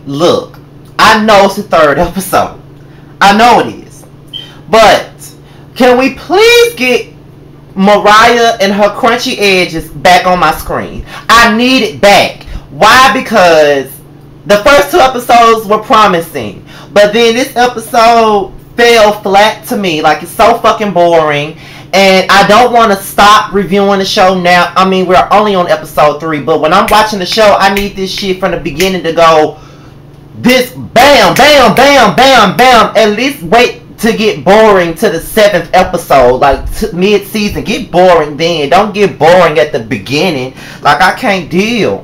Look, I know it's the third episode. I know it is. But can we please get Mariah and her crunchy edges back on my screen? I need it back. Why? Because the first two episodes were promising, but then this episode fell flat to me. Like, it's so fucking boring, and I don't want to stop reviewing the show now. I mean, we're only on episode 3, but when I'm watching the show, I need this shit from the beginning to go this bam, bam, bam, bam, bam. At least wait to get boring to the 7th episode, like mid-season. Get boring then. Don't get boring at the beginning. Like, I can't deal.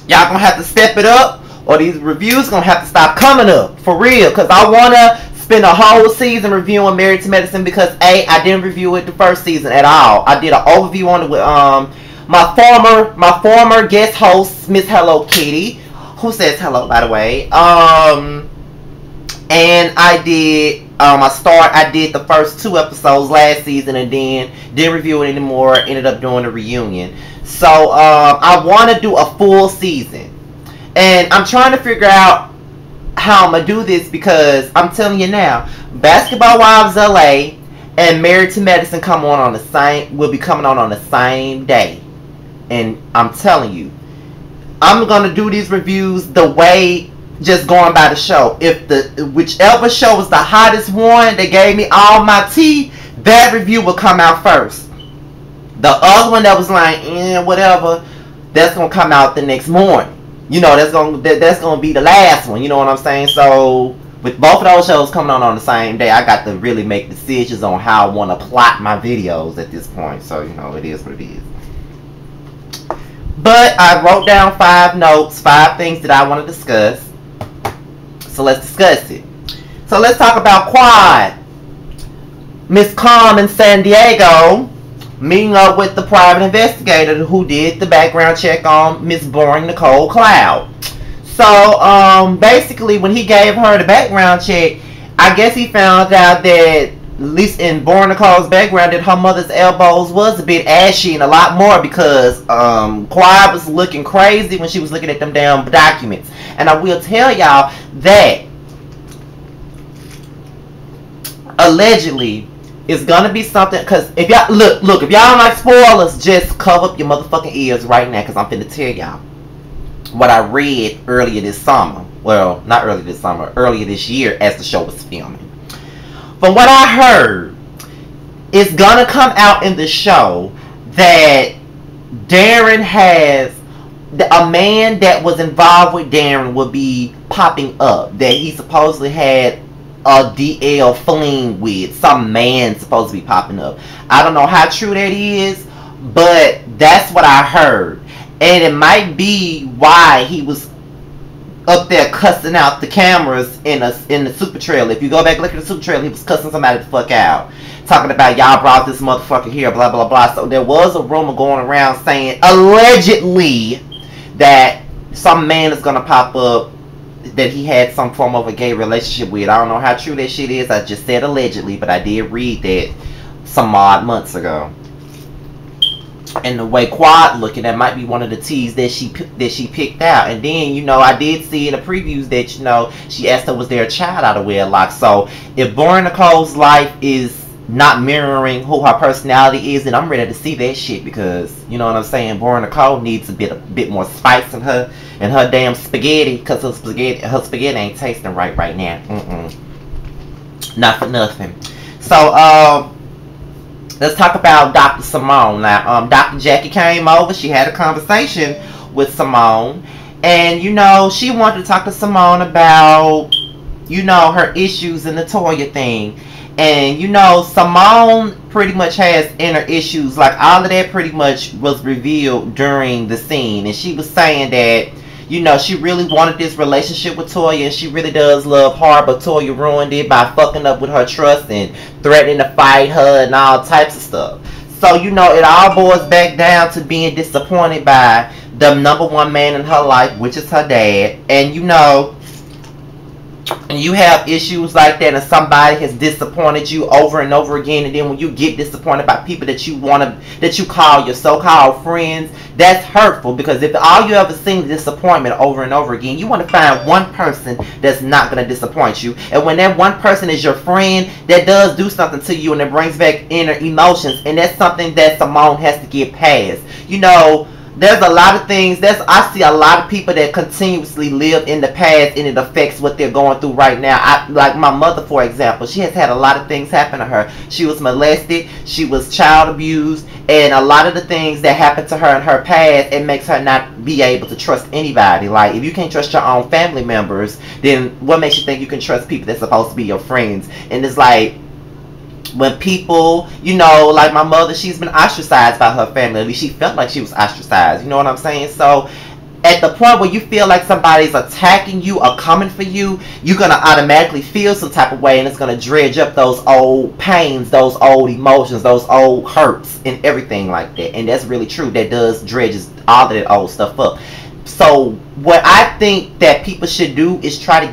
Y'all gonna have to step it up, or these reviews gonna have to stop coming up. For real. Because I wanna spend a whole season reviewing Married to Medicine, because I didn't review it the first season at all. I did an overview on it with my former guest host, Miss Hello Kitty, who says hello, by the way. And I did the first 2 episodes last season, and then didn't review it anymore. Ended up doing a reunion. So I want to do a full season, and I'm trying to figure out how I'm gonna do this, because I'm telling you now, Basketball Wives LA and Married to Medicine will be coming on the same day, and I'm telling you, I'm gonna do these reviews the way, just going by the show. If whichever show was the hottest one that gave me all my tea, that review will come out first. The other one that was like, whatever, that's gonna come out the next morning. You know, that's gonna be the last one. You know what I'm saying? So with both of those shows coming on the same day, I got to really make decisions on how I want to plot my videos at this point. So, you know, it is what it is. But I wrote down 5 notes, 5 things that I want to discuss. So let's discuss it. So let's talk about Quad. Miss Calm in San Diego meeting up with the private investigator who did the background check on Miss Boring Nicole Cloud. So basically, when he gave her the background check, I guess he found out that, at least in Boring Nicole's background, that her mother's elbows was a bit ashy, and a lot more, because Quad was looking crazy when she was looking at them damn documents. And I will tell y'all that allegedly it's gonna be something, because if y'all look, if y'all don't like spoilers, just cover up your motherfucking ears right now, because I'm finna tell y'all what I read earlier this summer. Well, not earlier this summer, earlier this year, as the show was filming. From what I heard, it's gonna come out in the show that Darren has a man that was involved with Darren will be popping up, that he supposedly had a DL fling with. Some man supposed to be popping up. I don't know how true that is, but that's what I heard. And it might be why he was up there cussing out the cameras in the super trailer. If you go back and look at the super trailer, he was cussing somebody the fuck out, talking about, y'all brought this motherfucker here, blah blah blah. So there was a rumor going around saying, allegedly, that some man is gonna pop up that he had some form of a gay relationship with. I don't know how true that shit is. I just said allegedly, but I did read that some odd months ago. And the way Quad looking, that might be one of the teas that she picked out. And then, you know, I did see in the previews that, you know, she asked her, was there a child out of wedlock? So if Boring Nicole's life is not mirroring who her personality is, then I'm ready to see that shit, because, you know what I'm saying, Boring Nicole needs a bit more spice in her damn spaghetti, because her spaghetti ain't tasting right now. Not for nothing. So let's talk about Dr. Simone. Now, Dr. Jackie came over. She had a conversation with Simone, and, you know, she wanted to talk to Simone about, you know, her issues in the Toya thing. And, you know, Simone pretty much has inner issues. Like, all of that pretty much was revealed during the scene. And she was saying that, you know, she really wanted this relationship with Toya, and she really does love her, but Toya ruined it by fucking up with her trust and threatening to fight her and all types of stuff. So, you know, it all boils back down to being disappointed by the #1 man in her life, which is her dad. And, you know, and you have issues like that, and somebody has disappointed you over and over again, and then when you get disappointed by people that you call your so-called friends, that's hurtful, because if all you ever seen is disappointment over and over again, you want to find one person that's not going to disappoint you. And when that one person is your friend, that does do something to you, and it brings back inner emotions, and that's something that Simone has to get past. You know, there's a lot of things. I see a lot of people that continuously live in the past, and it affects what they're going through right now. Like my mother, for example, she has had a lot of things happen to her. She was molested, she was child abused, and a lot of the things that happened to her in her past, it makes her not be able to trust anybody. Like, if you can't trust your own family members, then what makes you think you can trust people that's supposed to be your friends? And it's like, when people, you know, like my mother, she's been ostracized by her family. At least she felt like she was ostracized. You know what I'm saying? So at the point where you feel like somebody's attacking you or coming for you, you're going to automatically feel some type of way, and it's going to dredge up those old pains, those old emotions, those old hurts, and everything like that. And that's really true. That does dredges all of that old stuff up. So what I think that people should do is try to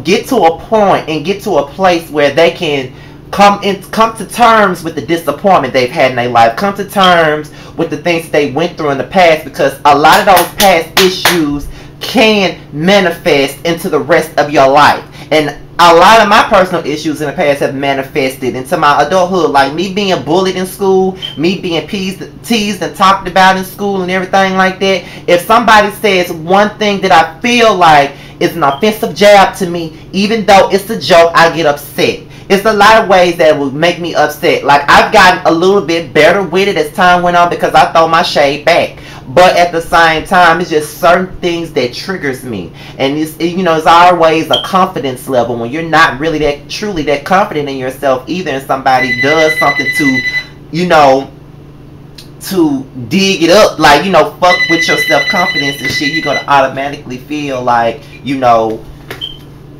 get to a point and get to a place where they can come to terms with the disappointment they've had in their life, come to terms with the things they went through in the past, because a lot of those past issues can manifest into the rest of your life. And a lot of my personal issues in the past have manifested into my adulthood, like me being bullied in school, me being teased and talked about in school and everything like that. If somebody says one thing that I feel like is an offensive jab to me, even though it's a joke, I get upset. It's a lot of ways that will make me upset. Like, I've gotten a little bit better with it as time went on, because I throw my shade back. But at the same time, it's just certain things that triggers me. And it's, you know, it's always a confidence level when you're not really truly that confident in yourself either, and somebody does something to, you know, to dig it up, like, you know, fuck with your self-confidence and shit, you're gonna automatically feel like, you know,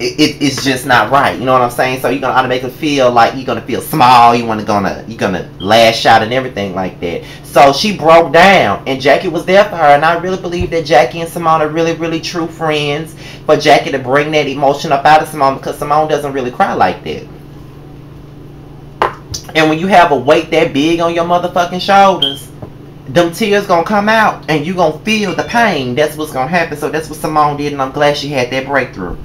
it's just not right. You know what I'm saying? So you're gonna automatically feel like you're gonna feel small. You're gonna lash out and everything like that. So she broke down, and Jackie was there for her. And I really believe that Jackie and Simone are really, really true friends. For Jackie to bring that emotion up out of Simone, because Simone doesn't really cry like that. And when you have a weight that big on your motherfucking shoulders, them tears gonna come out, and you gonna feel the pain. That's what's gonna happen. So that's what Simone did, and I'm glad she had that breakthrough.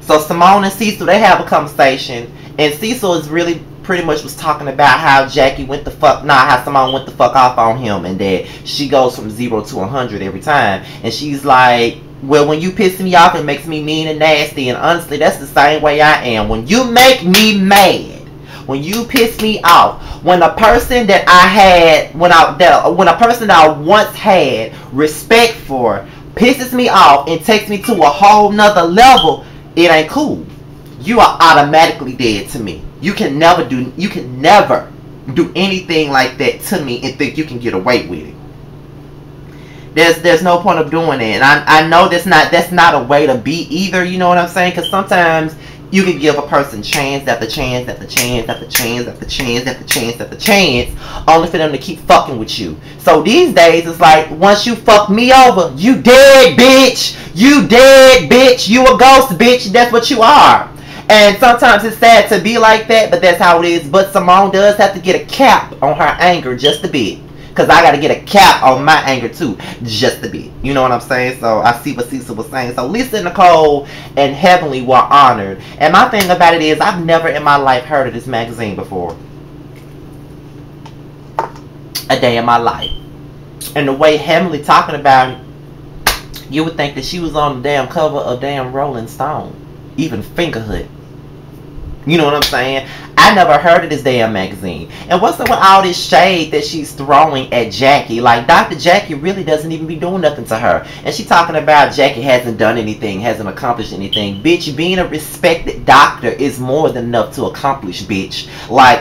So Simone and Cecil, they have a conversation, and Cecil is really pretty much was talking about how Jackie went the fuck, how Simone went the fuck off on him, and that she goes from 0 to 100 every time. And she's like, well, when you piss me off, it makes me mean and nasty, and honestly, that's the same way I am. When you make me mad, when you piss me off, when a person that I had, when a person that I once had respect for pisses me off and takes me to a whole nother level, it ain't cool. You are automatically dead to me. You can never do anything like that to me and think you can get away with it. There's no point of doing it. And I know that's not a way to be either, you know what I'm saying? Because sometimes you can give a person chance after chance after chance after chance after chance after chance after chance, only for them to keep fucking with you. So these days, it's like, once you fuck me over, you dead, bitch. You dead, bitch. You a ghost, bitch. That's what you are. And sometimes it's sad to be like that, but that's how it is. But Simone does have to get a cap on her anger just a bit. Because I got to get a cap on my anger too, just a bit. You know what I'm saying? So I see what Cecil was saying. So Lisa, Nicole, and Heavenly were honored. And my thing about it is, I've never in my life heard of this magazine before. A day in my life. And the way Heavenly talking about it, you would think that she was on the damn cover of damn Rolling Stone. Even Fingerhood. You know what I'm saying? I never heard of this damn magazine. And what's up with all this shade that she's throwing at Jackie? Like, Dr. Jackie really doesn't even be doing nothing to her. And she talking about Jackie hasn't done anything, hasn't accomplished anything. Bitch, being a respected doctor is more than enough to accomplish, bitch. Like,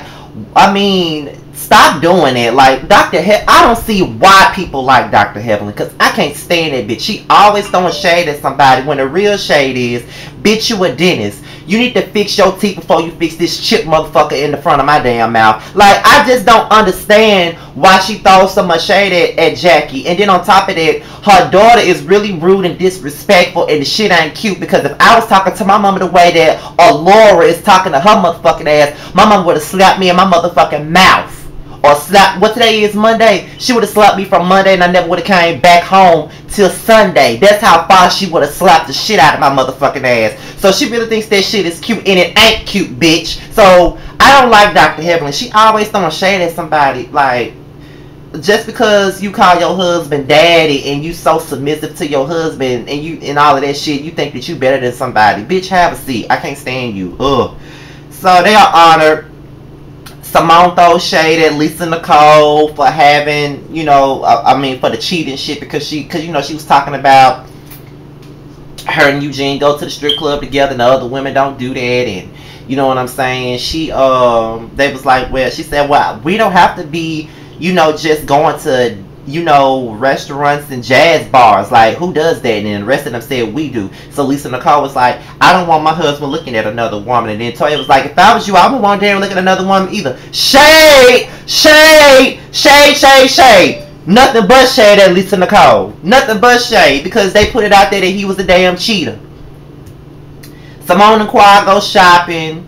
I mean, stop doing it. Like, I don't see why people like Dr. Heavenly, because I can't stand that bitch. She always throwing shade at somebody when the real shade is, Bitch, you a dentist. You need to fix your teeth before you fix this chip motherfucker in the front of my damn mouth. Like, I just don't understand why she throws so much shade at Jackie. And then on top of that, her daughter is really rude and disrespectful, and the shit ain't cute. Because if I was talking to my mama the way that Laura is talking to her motherfucking ass, my mama would have slapped me in my motherfucking mouth. Or slap, what today is, Monday? She would have slapped me from Monday and I never would have came back home till Sunday. That's how far she would have slapped the shit out of my motherfucking ass. So she really thinks that shit is cute, and it ain't cute, bitch. So I don't like Dr. Heavenly. She always throwing shade at somebody. Like, just because you call your husband daddy and you so submissive to your husband and you and all of that shit, you think that you better than somebody. Bitch, have a seat. I can't stand you. Ugh. So they are honored. Simone throws shade at Lisa Nicole for having, you know, I mean, for the cheating shit, because you know, she was talking about her and Eugene go to the strip club together and the other women don't do that, and you know what I'm saying. She they was like, well, she said, well, we don't have to be, you know, just going to, you know, restaurants and jazz bars. Like, who does that? And then the rest of them said we do. So Lisa Nicole was like, I don't want my husband looking at another woman. And then Toya was like, if I was you, I wouldn't want Darren looking at another woman either. Shade, shade, shade, shade, shade. Nothing but shade at Lisa Nicole. Nothing but shade, because they put it out there that he was a damn cheater. Simone and Quad go shopping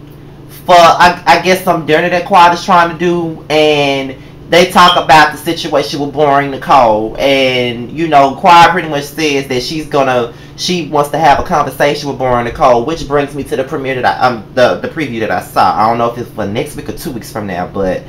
for, I guess, some dinner that Quad is trying to do, and they talk about the situation with Boring Nicole, and you know, Quad pretty much says that she wants to have a conversation with Boring Nicole, which brings me to the premiere that the preview that I saw. I don't know if it's for next week or 2 weeks from now, but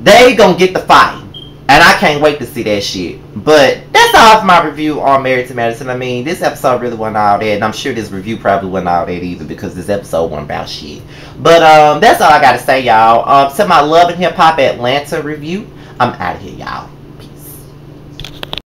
they gonna get the fight, and I can't wait to see that shit. But that's all for my review on Married to Madison. I mean, this episode really wasn't all that, and I'm sure this review probably wasn't all that either, because this episode wasn't about shit. But that's all I gotta say, y'all. To my Love and Hip Hop Atlanta review, I'm out of here, y'all.